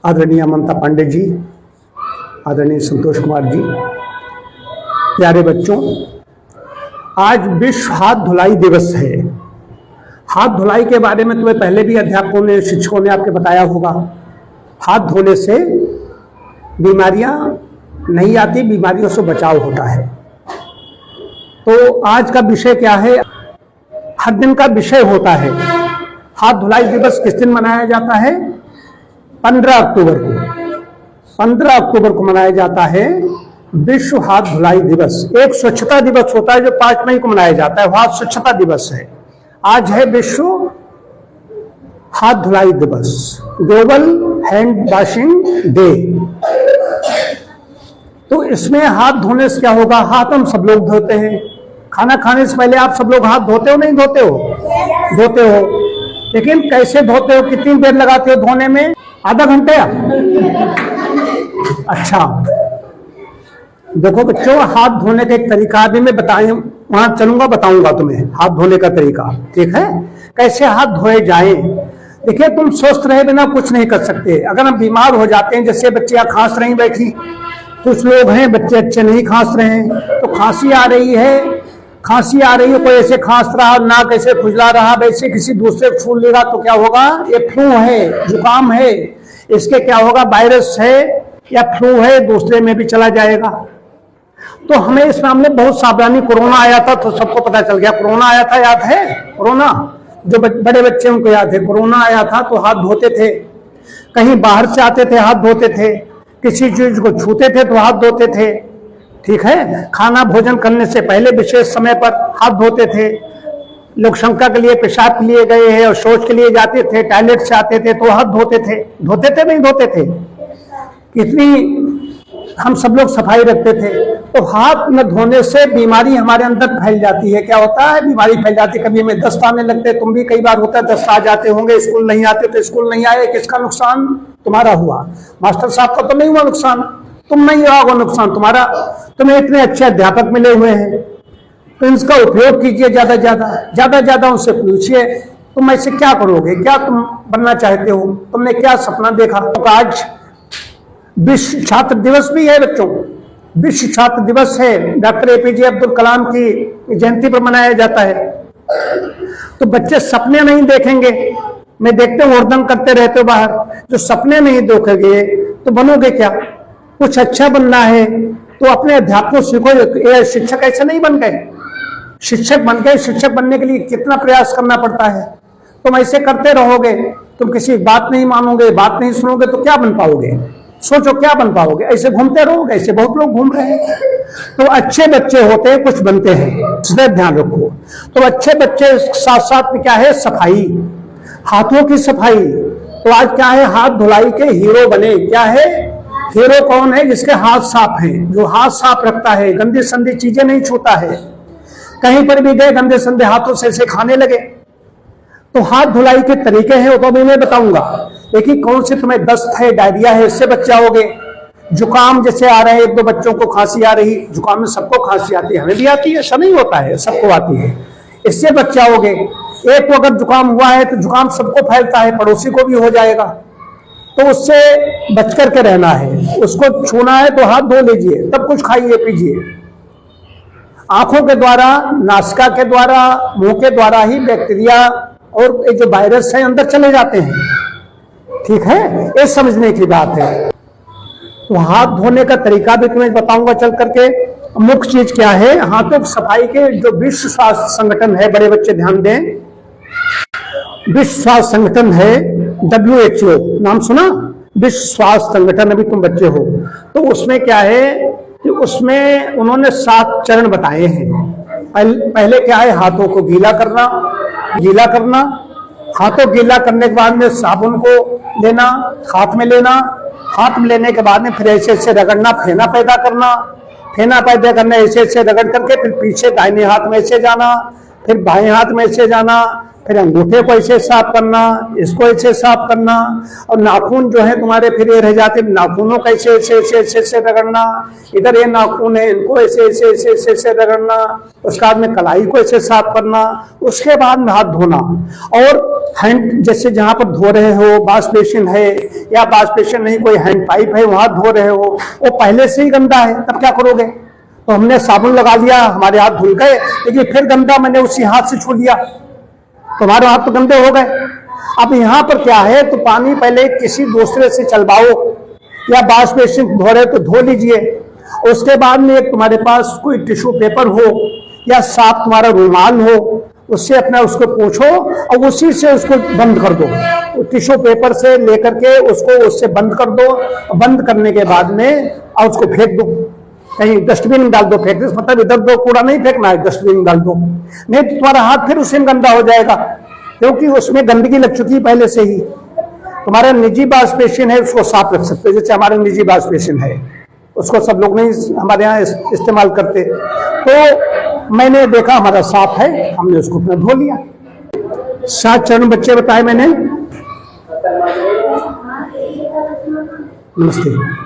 आदरणीय ममता पांडे जी, आदरणीय संतोष कुमार जी, प्यारे बच्चों, आज विश्व हाथ धुलाई दिवस है। हाथ धुलाई के बारे में तुम्हें पहले भी अध्यापकों ने, शिक्षकों ने आपके बताया होगा। हाथ धोने से बीमारियां नहीं आती, बीमारियों से बचाव होता है। तो आज का विषय क्या है? हर दिन का विषय होता है। हाथ धुलाई दिवस किस दिन मनाया जाता है? 15 अक्टूबर को। 15 अक्टूबर को मनाया जाता है विश्व हाथ धुलाई दिवस। एक स्वच्छता दिवस होता है जो 5 मई को मनाया जाता है, वह स्वच्छता दिवस है। आज है विश्व हाथ धुलाई दिवस, ग्लोबल हैंड वॉशिंग डे। तो इसमें हाथ धोने से क्या होगा? हाथ हम सब लोग धोते हैं। खाना खाने से पहले आप सब लोग हाथ धोते हो, नहीं धोते हो? धोते हो, लेकिन कैसे धोते हो? कितनी देर लगाते हो धोने में? आधा घंटे? अच्छा, देखो बच्चों, हाथ धोने का एक तरीका भी मैं वहां चलूंगा, बताऊंगा तुम्हें हाथ धोने का तरीका। ठीक है? कैसे हाथ धोए जाएं। देखिए, तुम स्वस्थ रहे बिना कुछ नहीं कर सकते। अगर हम बीमार हो जाते हैं, जैसे बच्चियां खांस रही बैठी, कुछ लोग हैं बच्चे अच्छे नहीं खांस रहे हैं, तो खांसी आ रही है, कोई ऐसे खांस रहा, नाक ऐसे खुजला रहा, वैसे किसी दूसरे को छू लेगा तो क्या होगा? ये फ्लू है, जुकाम है, इसके क्या होगा? वायरस है या फ्लू है, दूसरे में भी चला जाएगा। तो हमें इस मामले में बहुत सावधानी। कोरोना आया था तो सबको पता चल गया। कोरोना आया था, याद है? कोरोना, जो बड़े बच्चे उनको याद है। कोरोना आया था तो हाथ धोते थे, कहीं बाहर से आते थे हाथ धोते थे, किसी चीज को छूते थे तो हाथ धोते थे। ठीक है? खाना भोजन करने से पहले विशेष समय पर हाथ धोते थे। लोग शंका के लिए, पेशाब के लिए गए हैं और शौच के लिए जाते थे, टॉयलेट से आते थे तो हाथ धोते थे। धोते थे नहीं धोते थे? कितनी हम सब लोग सफाई रखते थे। तो हाथ न धोने से बीमारी हमारे अंदर फैल जाती है। क्या होता है? बीमारी फैल जाती है। कभी हमें दस्त आने लगते, तुम भी कई बार होता है दस्त आ जाते होंगे। स्कूल नहीं आते तो स्कूल नहीं आए, किसका नुकसान? तुम्हारा हुआ। मास्टर साहब का तो नहीं हुआ नुकसान, तुम नहीं हुआ नुकसान तुम्हारा। तुम्हें इतने अच्छे अध्यापक मिले हुए हैं, तो इनका उपयोग कीजिए ज्यादा उनसे पूछिए तुम ऐसे क्या करोगे, क्या तुम बनना चाहते हो, तुमने क्या सपना देखा। तो आज विश्व छात्र दिवस भी है बच्चों, विश्व छात्र दिवस है। डॉक्टर APJ अब्दुल कलाम की जयंती पर मनाया जाता है। तो बच्चे सपने नहीं देखेंगे। मैं देखते हूँ वर्दन करते रहते हो बाहर, जो सपने नहीं देखोगे तो बनोगे क्या? कुछ अच्छा बनना है तो अपने अध्यापकों सीखो। ये शिक्षक ऐसे नहीं बन गए, शिक्षक बन गए। शिक्षक बनने के लिए कितना प्रयास करना पड़ता है। तुम ऐसे करते रहोगे, तुम किसी बात नहीं मानोगे, बात नहीं सुनोगे तो क्या बन पाओगे? सोचो क्या बन पाओगे? ऐसे घूमते रहोगे, ऐसे बहुत लोग घूम रहे हैं। तो अच्छे बच्चे होते हैं, कुछ बनते हैं, इसलिए ध्यान रखो। तो अच्छे बच्चे साथ साथ में क्या है? सफाई, हाथों की सफाई। तो आज क्या है? हाथ धुलाई के हीरो बने। क्या है? हीरो कौन है? जिसके हाथ साफ हैं, जो हाथ साफ रखता है, गंदी संदी चीजें नहीं छूता है। कहीं पर भी गए गंदे संदे हाथों से ऐसे खाने लगे। तो हाथ धुलाई के तरीके हैं, वो तो मैं बताऊंगा। देखिए, कौन से तुम्हें दस्त है, डायरिया है, इससे बच जाओगे। जुकाम जैसे आ रहे हैं, 1-2 बच्चों को खांसी आ रही, जुकाम में सबको खांसी आती है, हमें भी आती है, ऐसा नहीं होता है, सबको आती है, इससे बच जाओगे। एक को अगर जुकाम हुआ है तो जुकाम सबको फैलता है, पड़ोसी को भी हो जाएगा, तो उससे बच करके रहना है। उसको छूना है तो हाथ धो लीजिए, तब कुछ खाइए पीजिए। आंखों के द्वारा, नासिका के द्वारा, मुंह के द्वारा ही बैक्टीरिया और जो वायरस है अंदर चले जाते हैं। ठीक है? ये समझने की बात है। तो हाथ धोने का तरीका भी तुम्हें बताऊंगा चल करके। मुख्य चीज क्या है? हाथों की सफाई के जो विश्व स्वास्थ्य संगठन है, बड़े बच्चे ध्यान दें, विश्व स्वास्थ्य संगठन है WHO, नाम सुना? विश्व स्वास्थ्य संगठन। अभी तुम बच्चे हो तो उसमें क्या है कि उसमें उन्होंने 7 चरण बताए हैं। पहले क्या है? हाथों को गीला करना। हाथों गीला करने के बाद में साबुन को लेना, हाथ में लेना, हाथ में लेने के बाद में फिर ऐसे रगड़ना, फेना पैदा करना, ऐसे रगड़ करके फिर पीछे दाहिने हाथ में ऐसे जाना, फिर बाएं हाथ में ऐसे जाना, फिर अंगूठे को ऐसे साफ करना, इसको ऐसे साफ करना, और नाखून जो है तुम्हारे फिर ये रह जाते, नाखूनों का ऐसे ऐसे ऐसे ऐसे ऐसे रगड़ना, इधर ये नाखून है इनको ऐसे ऐसे ऐसे ऐसे ऐसे रगड़ना, उसके बाद में कलाई को ऐसे साफ करना, उसके बाद में हाथ धोना। और हैंड जैसे जहां पर धो रहे हो, वॉश बेसिन है या वॉश बेसिन नहीं कोई हैंड पाइप है वहां धो रहे हो, वो पहले से ही गंदा है, तब क्या करोगे? तो हमने साबुन लगा लिया, हमारे हाथ धुल गए, लेकिन फिर गंदा मैंने उसी हाथ से छू लिया, तुम्हारे हाथ तो गंदे हो गए। अब यहाँ पर क्या है, तो पानी पहले किसी दूसरे से चलवाओ, या वॉश बेसिन धो रहे तो धो लीजिए, उसके बाद में एक तुम्हारे पास कोई टिश्यू पेपर हो या साफ तुम्हारा रुमाल हो, उससे अपना उसको पोंछो और उसी से उसको बंद कर दो, टिश्यू पेपर से लेकर के उसको उससे बंद कर दो। बंद करने के बाद में और उसको फेंक दो, कहीं डस्टबिन में डाल दो। फेंकने से मतलब इधर दो कूड़ा नहीं फेंकना है, डस्टबिन में डाल दो, नहीं तो तुम्हारा हाथ फिर उसी में गंदा हो जाएगा, क्योंकि उसमें गंदगी लग चुकी है पहले से ही। तुम्हारा निजी वॉश बेसिन है उसको साफ रख सकते हो, जैसे हमारा निजी वॉश बेसिन है उसको सब लोग नहीं हमारे यहाँ इस्तेमाल करते, तो मैंने देखा हमारा साफ है, हमने उसको अपना धो लिया। 7 चरण बच्चे बताए मैंने। नमस्ते।